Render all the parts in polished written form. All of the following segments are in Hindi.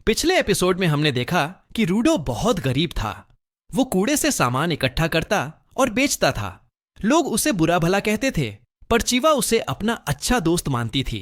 पिछले एपिसोड में हमने देखा कि रूडो बहुत गरीब था। वो कूड़े से सामान इकट्ठा करता और बेचता था। लोग उसे बुरा भला कहते थे, पर चीवा उसे अपना अच्छा दोस्त मानती थी।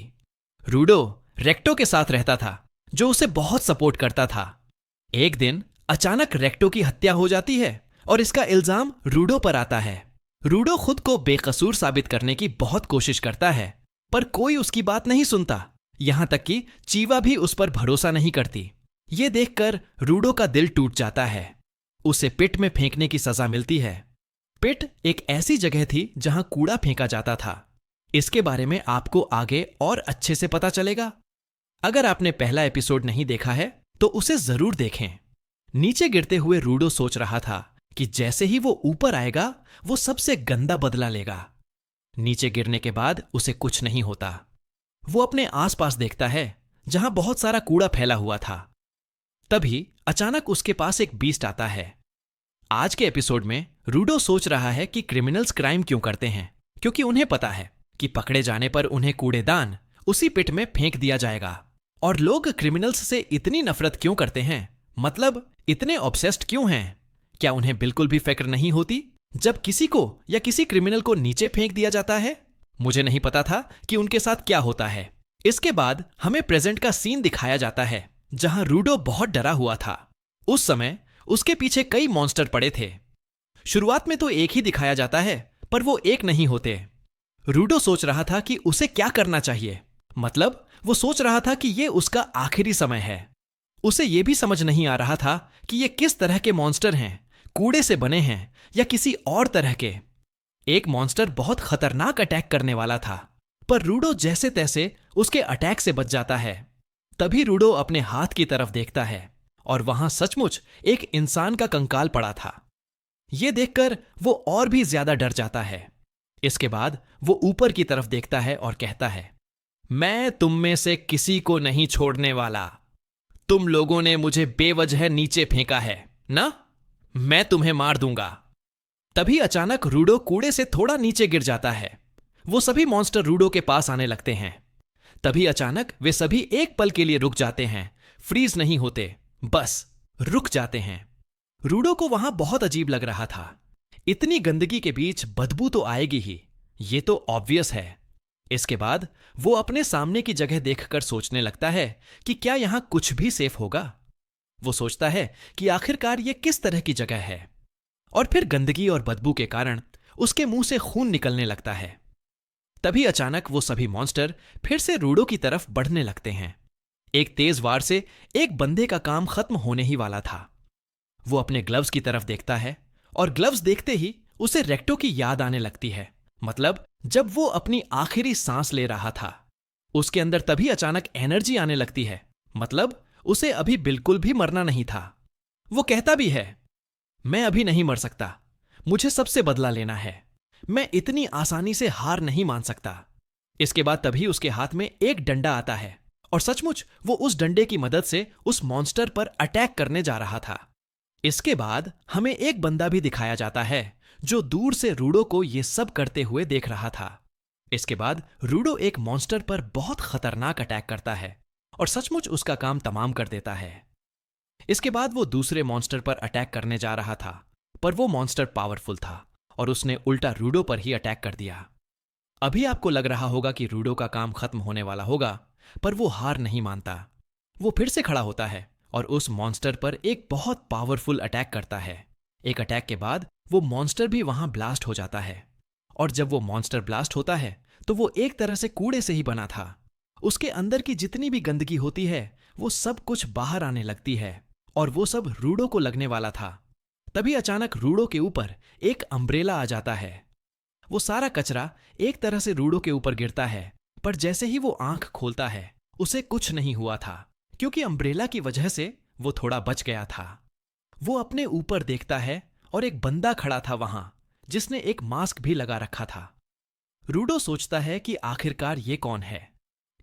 रूडो रेक्टो के साथ रहता था, जो उसे बहुत सपोर्ट करता था। एक दिन अचानक रेक्टो की हत्या हो जाती है और इसका इल्जाम रूडो पर आता है। रूडो खुद को बेकसूर साबित करने की बहुत कोशिश करता है, पर कोई उसकी बात नहीं सुनता। यहां तक कि चीवा भी उस पर भरोसा नहीं करती। ये देखकर रूडो का दिल टूट जाता है। उसे पिट में फेंकने की सजा मिलती है। पिट एक ऐसी जगह थी जहां कूड़ा फेंका जाता था। इसके बारे में आपको आगे और अच्छे से पता चलेगा। अगर आपने पहला एपिसोड नहीं देखा है तो उसे जरूर देखें। नीचे गिरते हुए रूडो सोच रहा था कि जैसे ही वो ऊपर आएगा वो सबसे गंदा बदला लेगा। नीचे गिरने के बाद उसे कुछ नहीं होता। वो अपने आसपास देखता है जहां बहुत सारा कूड़ा फैला हुआ था। तभी अचानक उसके पास एक बीस्ट आता है। आज के एपिसोड में रूडो सोच रहा है कि क्रिमिनल्स क्राइम क्यों करते हैं, क्योंकि उन्हें पता है कि पकड़े जाने पर उन्हें कूड़ेदान उसी पिट में फेंक दिया जाएगा। और लोग क्रिमिनल्स से इतनी नफरत क्यों करते हैं, मतलब इतने ऑब्सेस्ड क्यों हैं? क्या उन्हें बिल्कुल भी फिक्र नहीं होती जब किसी को या किसी क्रिमिनल को नीचे फेंक दिया जाता है? मुझे नहीं पता था कि उनके साथ क्या होता है। इसके बाद हमें प्रेजेंट का सीन दिखाया जाता है जहां रूडो बहुत डरा हुआ था। उस समय उसके पीछे कई मॉन्स्टर पड़े थे। शुरुआत में तो एक ही दिखाया जाता है, पर वो एक नहीं होते। रूडो सोच रहा था कि उसे क्या करना चाहिए, मतलब वो सोच रहा था कि ये उसका आखिरी समय है। उसे ये भी समझ नहीं आ रहा था कि ये किस तरह के मॉन्स्टर हैं, कूड़े से बने हैं या किसी और तरह के। एक मॉन्स्टर बहुत खतरनाक अटैक करने वाला था, पर रूडो जैसे तैसे उसके अटैक से बच जाता है। तभी रूडो अपने हाथ की तरफ देखता है और वहां सचमुच एक इंसान का कंकाल पड़ा था। यह देखकर वो और भी ज्यादा डर जाता है। इसके बाद वो ऊपर की तरफ देखता है और कहता है, मैं तुम में से किसी को नहीं छोड़ने वाला। तुम लोगों ने मुझे बेवजह नीचे फेंका है ना, मैं तुम्हें मार दूंगा। तभी अचानक रूडो कूड़े से थोड़ा नीचे गिर जाता है। वो सभी मॉन्स्टर रूडो के पास आने लगते हैं। तभी अचानक वे सभी एक पल के लिए रुक जाते हैं। फ्रीज नहीं होते, बस रुक जाते हैं। रूडो को वहां बहुत अजीब लग रहा था। इतनी गंदगी के बीच बदबू तो आएगी ही, ये तो ऑब्वियस है। इसके बाद वो अपने सामने की जगह देखकर सोचने लगता है कि क्या यहां कुछ भी सेफ होगा। वो सोचता है कि आखिरकार ये किस तरह की जगह है। और फिर गंदगी और बदबू के कारण उसके मुंह से खून निकलने लगता है। तभी अचानक वो सभी मॉन्स्टर फिर से रूडो की तरफ बढ़ने लगते हैं। एक तेज वार से एक बंदे का काम खत्म होने ही वाला था। वो अपने ग्लव्स की तरफ देखता है और ग्लव्स देखते ही उसे रेक्टो की याद आने लगती है, मतलब जब वो अपनी आखिरी सांस ले रहा था। उसके अंदर तभी अचानक एनर्जी आने लगती है, मतलब उसे अभी बिल्कुल भी मरना नहीं था। वो कहता भी है, मैं अभी नहीं मर सकता, मुझे सबसे बदला लेना है, मैं इतनी आसानी से हार नहीं मान सकता। इसके बाद तभी उसके हाथ में एक डंडा आता है और सचमुच वो उस डंडे की मदद से उस मॉन्स्टर पर अटैक करने जा रहा था। इसके बाद हमें एक बंदा भी दिखाया जाता है जो दूर से रूडो को ये सब करते हुए देख रहा था। इसके बाद रूडो एक मॉन्स्टर पर बहुत खतरनाक अटैक करता है और सचमुच उसका काम तमाम कर देता है। इसके बाद वो दूसरे मॉन्स्टर पर अटैक करने जा रहा था, पर वो मॉन्स्टर पावरफुल था और उसने उल्टा रूडो पर ही अटैक कर दिया। अभी आपको लग रहा होगा कि रूडो का काम खत्म होने वाला होगा, पर वो हार नहीं मानता। वो फिर से खड़ा होता है और उस मॉन्स्टर पर एक बहुत पावरफुल अटैक करता है। एक अटैक के बाद वो मॉन्स्टर भी वहां ब्लास्ट हो जाता है। और जब वो मॉन्स्टर ब्लास्ट होता है तो वो एक तरह से कूड़े से ही बना था। उसके अंदर की जितनी भी गंदगी होती है वो सब कुछ बाहर आने लगती है और वो सब रूडो को लगने वाला था। तभी अचानक रूडो के ऊपर एक अम्ब्रेला आ जाता है। वो सारा कचरा एक तरह से रूडो के ऊपर गिरता है, पर जैसे ही वो आंख खोलता है उसे कुछ नहीं हुआ था, क्योंकि अम्ब्रेला की वजह से वो थोड़ा बच गया था। वो अपने ऊपर देखता है और एक बंदा खड़ा था वहां, जिसने एक मास्क भी लगा रखा था। रूडो सोचता है कि आखिरकार ये कौन है।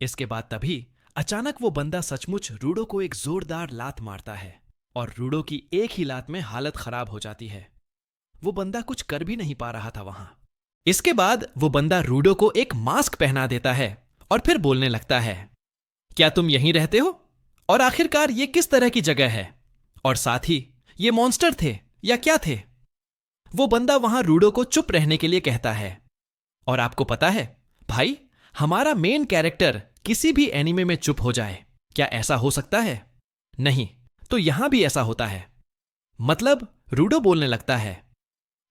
इसके बाद तभी अचानक वो बंदा सचमुच रूडो को एक जोरदार लात मारता है और रूडो की एक ही लात में हालत खराब हो जाती है। वो बंदा कुछ कर भी नहीं पा रहा था वहां। इसके बाद वो बंदा रूडो को एक मास्क पहना देता है और फिर बोलने लगता है, क्या तुम यहीं रहते हो और आखिरकार ये किस तरह की जगह है, और साथ ही ये मॉन्स्टर थे या क्या थे? वो बंदा वहां रूडो को चुप रहने के लिए कहता है। और आपको पता है भाई, हमारा मेन कैरेक्टर किसी भी एनीमे में चुप हो जाए, क्या ऐसा हो सकता है? नहीं, तो यहां भी ऐसा होता है। मतलब रूडो बोलने लगता है,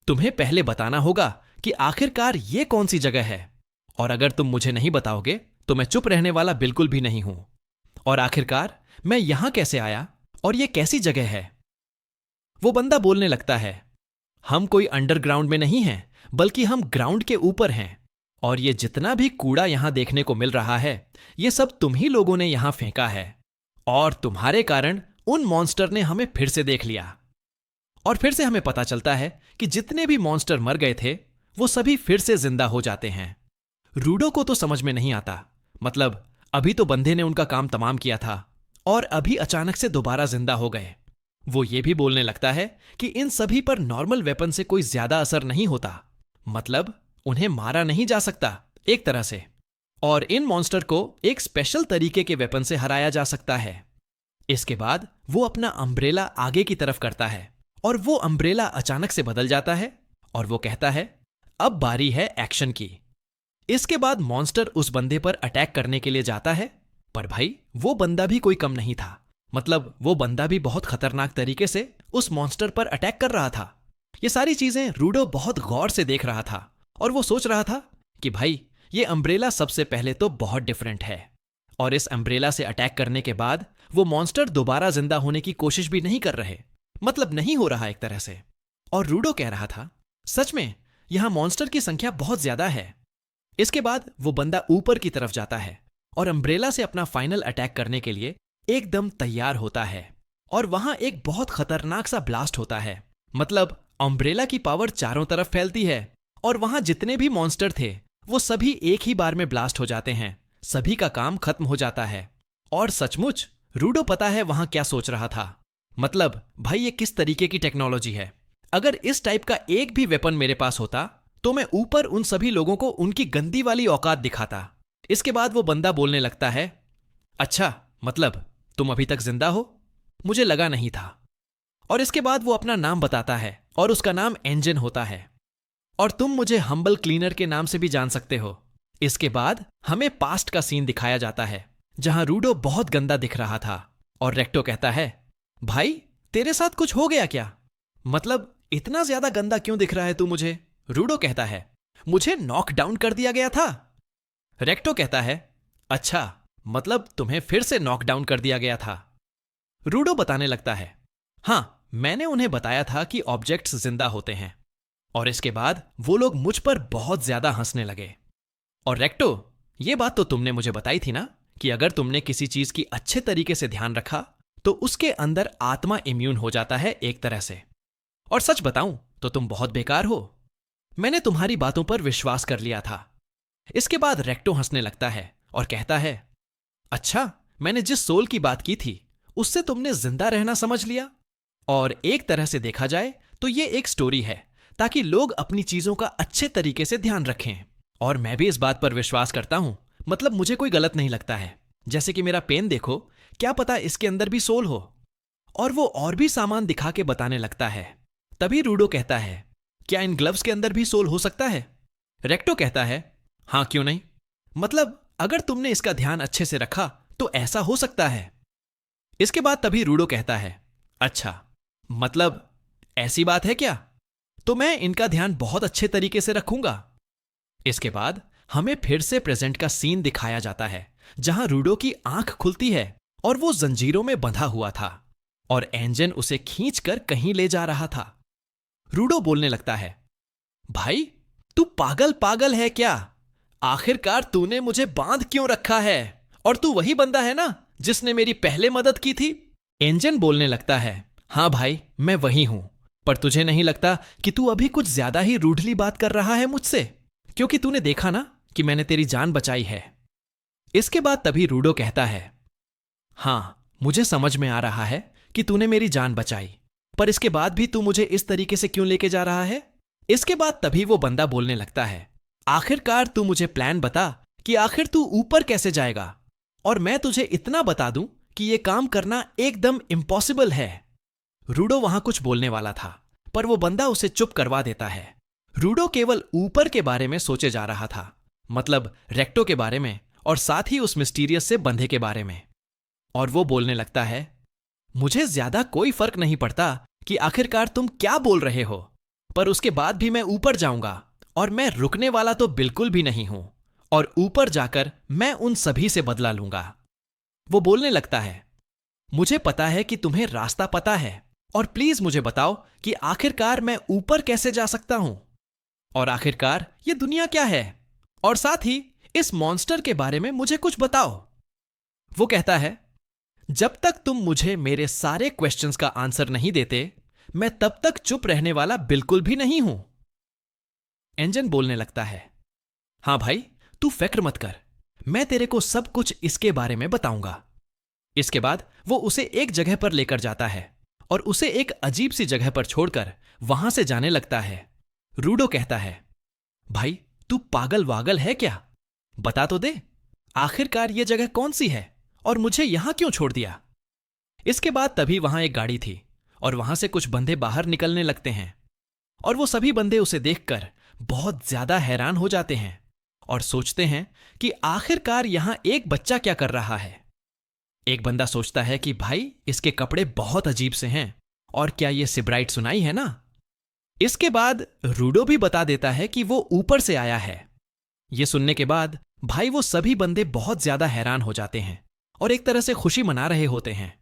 तुम्हें पहले बताना होगा कि आखिरकार ये कौन सी जगह है, और अगर तुम मुझे नहीं बताओगे तो मैं चुप रहने वाला बिल्कुल भी नहीं हूं। और आखिरकार मैं यहां कैसे आया, और ये कैसी जगह है? वो बंदा बोलने लगता है, हम कोई अंडरग्राउंड में नहीं हैं, बल्कि हम ग्राउंड के ऊपर हैं, और ये जितना भी कूड़ा यहां देखने को मिल रहा है, ये सब तुम ही लोगों ने यहां फेंका है, और तुम्हारे कारण उन मॉन्स्टर ने हमें फिर से देख लिया। और फिर से हमें पता चलता है कि जितने भी मॉन्स्टर मर गए थे वो सभी फिर से जिंदा हो जाते हैं। रूडो को तो समझ में नहीं आता, मतलब अभी तो बंदे ने उनका काम तमाम किया था और अभी अचानक से दोबारा जिंदा हो गए। वो ये भी बोलने लगता है कि इन सभी पर नॉर्मल वेपन से कोई ज्यादा असर नहीं होता, मतलब उन्हें मारा नहीं जा सकता एक तरह से, और इन मॉन्स्टर को एक स्पेशल तरीके के वेपन से हराया जा सकता है। इसके बाद वो अपना अम्ब्रेला आगे की तरफ करता है और वो अम्ब्रेला अचानक से बदल जाता है और वो कहता है, अब बारी है एक्शन की। इसके बाद मॉन्स्टर उस बंदे पर अटैक करने के लिए जाता है, पर भाई वो बंदा भी कोई कम नहीं था, मतलब वो बंदा भी बहुत खतरनाक तरीके से उस मॉन्स्टर पर अटैक कर रहा था। ये सारी चीजें रूडो बहुत गौर से देख रहा था और वो सोच रहा था कि भाई ये अम्ब्रेला सबसे पहले तो बहुत डिफरेंट है, और इस अम्ब्रेला से अटैक करने के बाद वो मॉन्स्टर दोबारा जिंदा होने की कोशिश भी नहीं कर रहे, मतलब नहीं हो रहा एक तरह से। और रूडो कह रहा था, सच में यहां मॉन्स्टर की संख्या बहुत ज्यादा है। इसके बाद वो बंदा ऊपर की तरफ जाता है और अम्ब्रेला से अपना फाइनल अटैक करने के लिए एकदम तैयार होता है, और वहां एक बहुत खतरनाक सा ब्लास्ट होता है, मतलब अम्ब्रेला की पावर चारों तरफ फैलती है और वहां जितने भी मॉन्स्टर थे वो सभी एक ही बार में ब्लास्ट हो जाते हैं, सभी का काम खत्म हो जाता है। और सचमुच रूडो पता है वहां क्या सोच रहा था, मतलब भाई ये किस तरीके की टेक्नोलॉजी है, अगर इस टाइप का एक भी वेपन मेरे पास होता तो मैं ऊपर उन सभी लोगों को उनकी गंदी वाली औकात दिखाता। इसके बाद वो बंदा बोलने लगता है, अच्छा मतलब तुम अभी तक जिंदा हो, मुझे लगा नहीं था। और इसके बाद वो अपना नाम बताता है और उसका नाम एंजन होता है, और तुम मुझे हम्बल क्लीनर के नाम से भी जान सकते हो। इसके बाद हमें पास्ट का सीन दिखाया जाता है जहां रूडो बहुत गंदा दिख रहा था, और रेक्टो कहता है, भाई तेरे साथ कुछ हो गया क्या, मतलब इतना ज्यादा गंदा क्यों दिख रहा है तू मुझे? रूडो कहता है, मुझे नॉक डाउन कर दिया गया था। रेक्टो कहता है, अच्छा मतलब तुम्हें फिर से नॉक डाउन कर दिया गया था। रूडो बताने लगता है, हां मैंने उन्हें बताया था कि ऑब्जेक्ट्स जिंदा होते हैं। और इसके बाद वो लोग मुझ पर बहुत ज्यादा हंसने लगे। और रेक्टो, ये बात तो तुमने मुझे बताई थी ना कि अगर तुमने किसी चीज की अच्छे तरीके से ध्यान रखा तो उसके अंदर आत्मा इम्यून हो जाता है एक तरह से। और सच बताऊं तो तुम बहुत बेकार हो, मैंने तुम्हारी बातों पर विश्वास कर लिया था। इसके बाद रेक्टो हंसने लगता है और कहता है, अच्छा मैंने जिस सोल की बात की थी उससे तुमने जिंदा रहना समझ लिया। और एक तरह से देखा जाए तो ये एक स्टोरी है ताकि लोग अपनी चीजों का अच्छे तरीके से ध्यान रखें, और मैं भी इस बात पर विश्वास करता हूं, मतलब मुझे कोई गलत नहीं लगता है। जैसे कि मेरा पेन देखो, क्या पता इसके अंदर भी सोल हो। और वो और भी सामान दिखा के बताने लगता है। तभी रूडो कहता है, क्या इन ग्लव्स के अंदर भी सोल हो सकता है? रेक्टो कहता है, हां क्यों नहीं, मतलब अगर तुमने इसका ध्यान अच्छे से रखा तो ऐसा हो सकता है। इसके बाद तभी रूडो कहता है, अच्छा मतलब ऐसी बात है क्या, तो मैं इनका ध्यान बहुत अच्छे तरीके से रखूंगा। इसके बाद हमें फिर से प्रेजेंट का सीन दिखाया जाता है जहां रूडो की आंख खुलती है और वो जंजीरों में बंधा हुआ था और एंजन उसे खींचकर कहीं ले जा रहा था। रूडो बोलने लगता है, भाई तू पागल पागल है क्या, आखिरकार तूने मुझे बांध क्यों रखा है, और तू वही बंदा है ना जिसने मेरी पहले मदद की थी? एंजन बोलने लगता है, हां भाई मैं वही हूं, पर तुझे नहीं लगता कि तू अभी कुछ ज्यादा ही रूडली बात कर रहा है मुझसे, क्योंकि तूने देखा ना कि मैंने तेरी जान बचाई है। इसके बाद तभी रूडो कहता है, हां मुझे समझ में आ रहा है कि तूने मेरी जान बचाई, पर इसके बाद भी तू मुझे इस तरीके से क्यों लेके जा रहा है? इसके बाद तभी वो बंदा बोलने लगता है, आखिरकार तू मुझे प्लान बता कि आखिर तू ऊपर कैसे जाएगा, और मैं तुझे इतना बता दूं कि ये काम करना एकदम इम्पॉसिबल है। रूडो वहां कुछ बोलने वाला था, पर वो बंदा उसे चुप करवा देता है। रूडो केवल ऊपर के बारे में सोचे जा रहा था, मतलब रेक्टो के बारे में और साथ ही उस मिस्टीरियस से बंधे के बारे में। और वो बोलने लगता है, मुझे ज्यादा कोई फर्क नहीं पड़ता कि आखिरकार तुम क्या बोल रहे हो, पर उसके बाद भी मैं ऊपर जाऊंगा और मैं रुकने वाला तो बिल्कुल भी नहीं हूं, और ऊपर जाकर मैं उन सभी से बदला लूंगा। वो बोलने लगता है, मुझे पता है कि तुम्हें रास्ता पता है, और प्लीज मुझे बताओ कि आखिरकार मैं ऊपर कैसे जा सकता हूं, और आखिरकार ये दुनिया क्या है, और साथ ही इस मॉन्स्टर के बारे में मुझे कुछ बताओ। वो कहता है, जब तक तुम मुझे मेरे सारे क्वेश्चंस का आंसर नहीं देते, मैं तब तक चुप रहने वाला बिल्कुल भी नहीं हूं। एंजन बोलने लगता है, हां भाई, तू फिक्र मत कर, मैं तेरे को सब कुछ इसके बारे में बताऊंगा। इसके बाद वो उसे एक जगह पर लेकर जाता है और उसे एक अजीब सी जगह पर छोड़कर वहां से जाने लगता है। रूडो कहता है, भाई तू पागल वागल है क्या? बता तो दे, आखिरकार ये जगह कौन सी है और मुझे यहां क्यों छोड़ दिया? इसके बाद तभी वहां एक गाड़ी थी और वहां से कुछ बंदे बाहर निकलने लगते हैं, और वो सभी बंदे उसे देखकर बहुत ज्यादा हैरान हो जाते हैं और सोचते हैं कि आखिरकार यहां एक बच्चा क्या कर रहा है। एक बंदा सोचता है कि भाई इसके कपड़े बहुत अजीब से हैं, और क्या ये सिब्राइट सुनाई है ना? इसके बाद रूडो भी बता देता है कि वो ऊपर से आया है। ये सुनने के बाद भाई वो सभी बंदे बहुत ज्यादा हैरान हो जाते हैं और एक तरह से खुशी मना रहे होते हैं।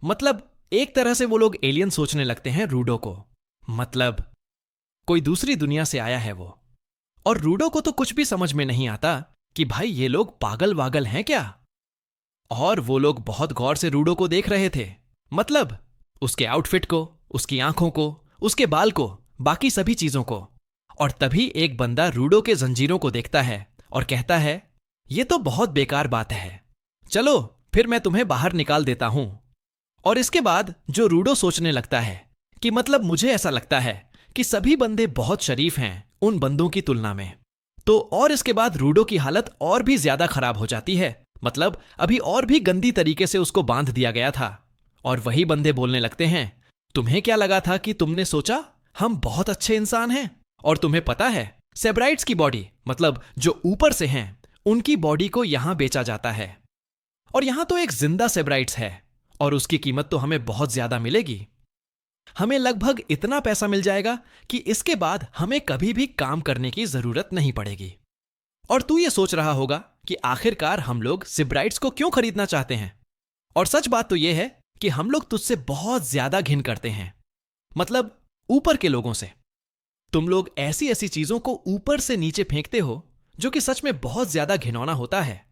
मतलब एक तरह से वो लोग एलियन सोचने लगते हैं रूडो को, मतलब कोई दूसरी दुनिया से आया है वो। और रूडो को तो कुछ भी समझ में नहीं आता कि भाई ये लोग पागल वागल हैं क्या। और वो लोग बहुत गौर से रूडो को देख रहे थे, मतलब उसके आउटफिट को, उसकी आंखों को, उसके बाल को, बाकी सभी चीजों को। और तभी एक बंदा रूडो के जंजीरों को देखता है और कहता है, ये तो बहुत बेकार बात है, चलो फिर मैं तुम्हें बाहर निकाल देता हूं। और इसके बाद जो रूडो सोचने लगता है कि मतलब मुझे ऐसा लगता है कि सभी बंदे बहुत शरीफ हैं उन बंदों की तुलना में। तो और इसके बाद रूडो की हालत और भी ज्यादा खराब हो जाती है, मतलब अभी और भी गंदी तरीके से उसको बांध दिया गया था। और वही बंदे बोलने लगते हैं, तुम्हें क्या लगा था कि तुमने सोचा हम बहुत अच्छे इंसान हैं, और तुम्हें पता है सेब्राइट्स की बॉडी, मतलब जो ऊपर से हैं, उनकी बॉडी को यहां बेचा जाता है, और यहां तो एक जिंदा सेब्राइट्स है और उसकी कीमत तो हमें बहुत ज्यादा मिलेगी। हमें लगभग इतना पैसा मिल जाएगा कि इसके बाद हमें कभी भी काम करने की जरूरत नहीं पड़ेगी। और तू ये सोच रहा होगा कि आखिरकार हम लोग सिब्राइट्स को क्यों खरीदना चाहते हैं, और सच बात तो यह है कि हम लोग तुझसे बहुत ज्यादा घिन करते हैं, मतलब ऊपर के लोगों से। तुम लोग ऐसी ऐसी चीजों को ऊपर से नीचे फेंकते हो जो कि सच में बहुत ज्यादा घिनौना होता है।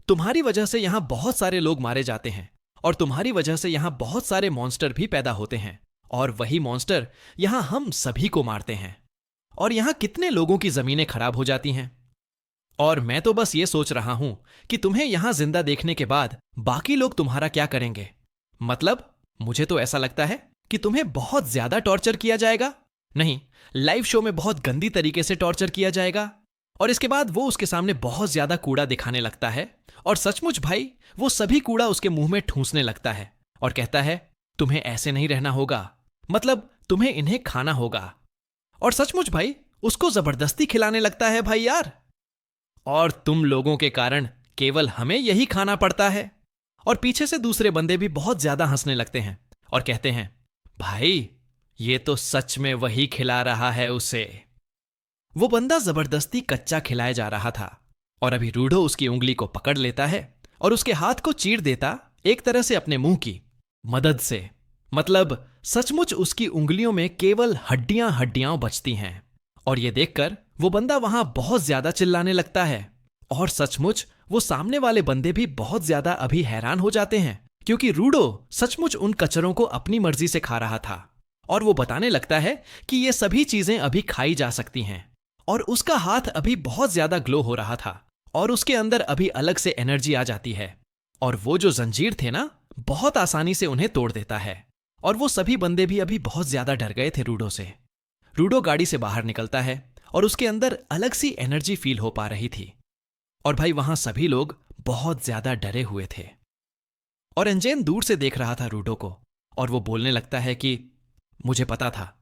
तुम्हारी वजह से यहां बहुत सारे लोग मारे जाते हैं, और तुम्हारी वजह से यहां बहुत सारे मॉन्स्टर भी पैदा होते हैं, और वही मॉन्स्टर यहां हम सभी को मारते हैं, और यहां कितने लोगों की जमीनें खराब हो जाती हैं। और मैं तो बस ये सोच रहा हूं कि तुम्हें यहां जिंदा देखने के बाद बाकी लोग तुम्हारा क्या करेंगे। मतलब मुझे तो ऐसा लगता है कि तुम्हें बहुत ज्यादा टॉर्चर किया जाएगा, नहीं, लाइव शो में बहुत गंदी तरीके से टॉर्चर किया जाएगा। और इसके बाद वो उसके सामने बहुत ज्यादा कूड़ा दिखाने लगता है, और सचमुच भाई वो सभी कूड़ा उसके मुंह में ठूंसने लगता है और कहता है, तुम्हें ऐसे नहीं रहना होगा, मतलब तुम्हें इन्हें खाना होगा। और सचमुच भाई उसको जबरदस्ती खिलाने लगता है भाई यार। और तुम लोगों के कारण केवल हमें यही खाना पड़ता है। और पीछे से दूसरे बंदे भी बहुत ज्यादा हंसने लगते हैं और कहते हैं, भाई ये तो सच में वही खिला रहा है उसे। वो बंदा जबरदस्ती कच्चा खिलाया जा रहा था, और अभी रूडो उसकी उंगली को पकड़ लेता है और उसके हाथ को चीर देता, एक तरह से अपने मुंह की मदद से। मतलब सचमुच उसकी उंगलियों में केवल हड्डियां हड्डियां बचती हैं। और ये देखकर वो बंदा वहां बहुत ज्यादा चिल्लाने लगता है, और सचमुच वो सामने वाले बंदे भी बहुत ज्यादा अभी हैरान हो जाते हैं, क्योंकि रूडो सचमुच उन कचरों को अपनी मर्जी से खा रहा था। और वो बताने लगता है कि ये सभी चीजें अभी खाई जा सकती हैं, और उसका हाथ अभी बहुत ज्यादा ग्लो हो रहा था, और उसके अंदर अभी अलग से एनर्जी आ जाती है, और वो जो जंजीर थे ना, बहुत आसानी से उन्हें तोड़ देता है। और वो सभी बंदे भी अभी बहुत ज्यादा डर गए थे रूडो से। रूडो गाड़ी से बाहर निकलता है और उसके अंदर अलग सी एनर्जी फील हो पा रही थी, और भाई वहां सभी लोग बहुत ज्यादा डरे हुए थे। और एंजेन दूर से देख रहा था रूडो को, और वो बोलने लगता है कि मुझे पता था।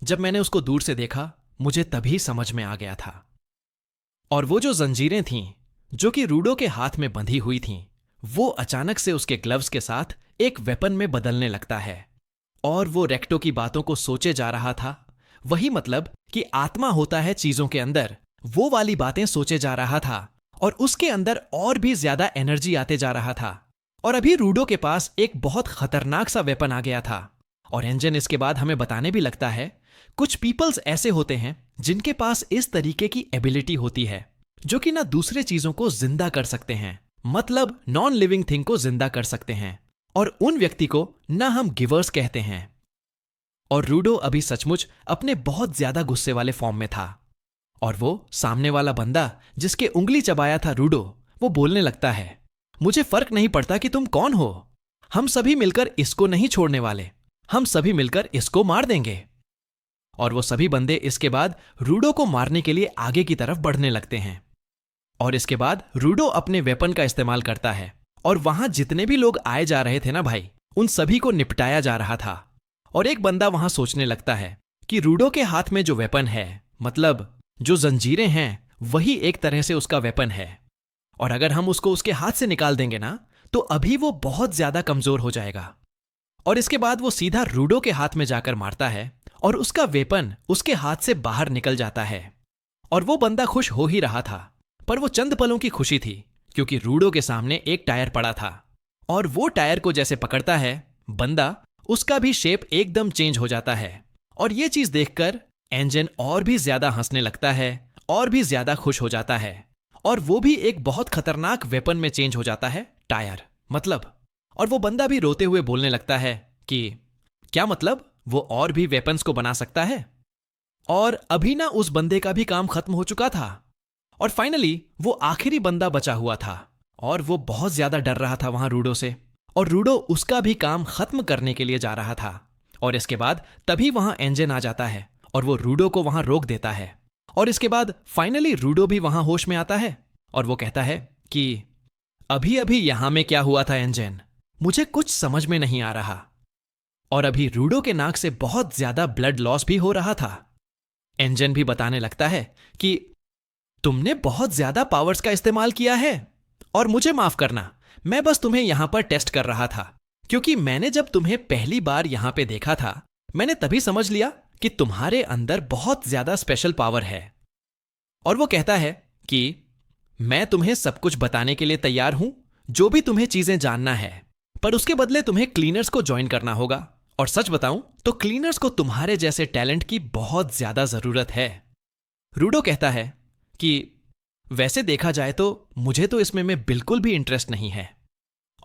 जब मैंने उसको दूर से देखा मुझे तभी समझ में आ गया था। और वो जो जंजीरें थीं जो कि रूडो के हाथ में बंधी हुई थीं, वो अचानक से उसके ग्लव्स के साथ एक वेपन में बदलने लगता है। और वो रेक्टो की बातों को सोचे जा रहा था। वही मतलब कि आत्मा होता है चीजों के अंदर, वो वाली बातें सोचे जा रहा था, और उसके अंदर और भी ज्यादा एनर्जी आते जा रहा था। और अभी रूडो के पास एक बहुत खतरनाक सा वेपन आ गया था। और एंजन इसके बाद हमें बताने भी लगता है कुछ पीपल्स ऐसे होते हैं जिनके पास इस तरीके की एबिलिटी होती है जो कि ना दूसरे चीजों को जिंदा कर सकते हैं, मतलब नॉन लिविंग थिंग को जिंदा कर सकते हैं, और उन व्यक्ति को ना हम गिवर्स कहते हैं। और रूडो अभी सचमुच अपने बहुत ज्यादा गुस्से वाले फॉर्म में था। और वो सामने वाला बंदा जिसके उंगली चबाया था रूडो, वो बोलने लगता है, मुझे फर्क नहीं पड़ता कि तुम कौन हो, हम सभी मिलकर इसको नहीं छोड़ने वाले, हम सभी मिलकर इसको मार देंगे। और वो सभी बंदे इसके बाद रूडो को मारने के लिए आगे की तरफ बढ़ने लगते हैं। और इसके बाद रूडो अपने वेपन का इस्तेमाल करता है, और वहां जितने भी लोग आए जा रहे थे ना भाई, उन सभी को निपटाया जा रहा था। और एक बंदा वहां सोचने लगता है कि रूडो के हाथ में जो वेपन है, मतलब जो जंजीरें हैं, वही एक तरह से उसका वेपन है। और अगर हम उसको उसके हाथ से निकाल देंगे ना, तो अभी वो बहुत ज्यादा कमजोर हो जाएगा। और इसके बाद वो सीधा रूडो के हाथ में जाकर मारता है, और उसका वेपन उसके हाथ से बाहर निकल जाता है। और वो बंदा खुश हो ही रहा था, पर वो चंद पलों की खुशी थी, क्योंकि रूडो के सामने एक टायर पड़ा था। और वो टायर को जैसे पकड़ता है बंदा, उसका भी शेप एकदम चेंज हो जाता है। और ये चीज देखकर एंजन और भी ज्यादा हंसने लगता है, और भी ज्यादा खुश हो जाता है। और वो भी एक बहुत खतरनाक वेपन में चेंज हो जाता है, टायर मतलब। और वो बंदा भी रोते हुए बोलने लगता है कि क्या मतलब, वो और भी वेपन्स को बना सकता है। और अभी ना उस बंदे का भी काम खत्म हो चुका था, और फाइनली वो आखिरी बंदा बचा हुआ था। और वो बहुत ज्यादा डर रहा था वहां रूडो से, और रूडो उसका भी काम खत्म करने के लिए जा रहा था। और इसके बाद तभी वहां एंजन आ जाता है, और वो रूडो को वहां रोक देता है। और इसके बाद फाइनली रूडो भी वहां होश में आता है, और वो कहता है कि अभी अभी यहां में क्या हुआ था एंजन, मुझे कुछ समझ में नहीं आ रहा। और अभी रूडो के नाक से बहुत ज्यादा ब्लड लॉस भी हो रहा था। एंजन भी बताने लगता है कि तुमने बहुत ज्यादा पावर्स का इस्तेमाल किया है, और मुझे माफ करना, मैं बस तुम्हें यहां पर टेस्ट कर रहा था, क्योंकि मैंने जब तुम्हें पहली बार यहां पे देखा था, मैंने तभी समझ लिया कि तुम्हारे अंदर बहुत ज्यादा स्पेशल पावर है। और वो कहता है कि मैं तुम्हें सब कुछ बताने के लिए तैयार हूं, जो भी तुम्हें चीजें जानना है, पर उसके बदले तुम्हें क्लीनर्स को ज्वाइन करना होगा। और सच बताऊं तो क्लीनर्स को तुम्हारे जैसे टैलेंट की बहुत ज्यादा जरूरत है। रूडो कहता है कि वैसे देखा जाए तो मुझे तो इसमें में बिल्कुल भी इंटरेस्ट नहीं है।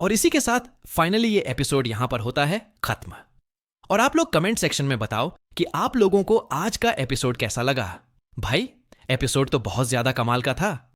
और इसी के साथ फाइनली ये एपिसोड यहां पर होता है खत्म। और आप लोग कमेंट सेक्शन में बताओ कि आप लोगों को आज का एपिसोड कैसा लगा। भाई एपिसोड तो बहुत ज्यादा कमाल का था,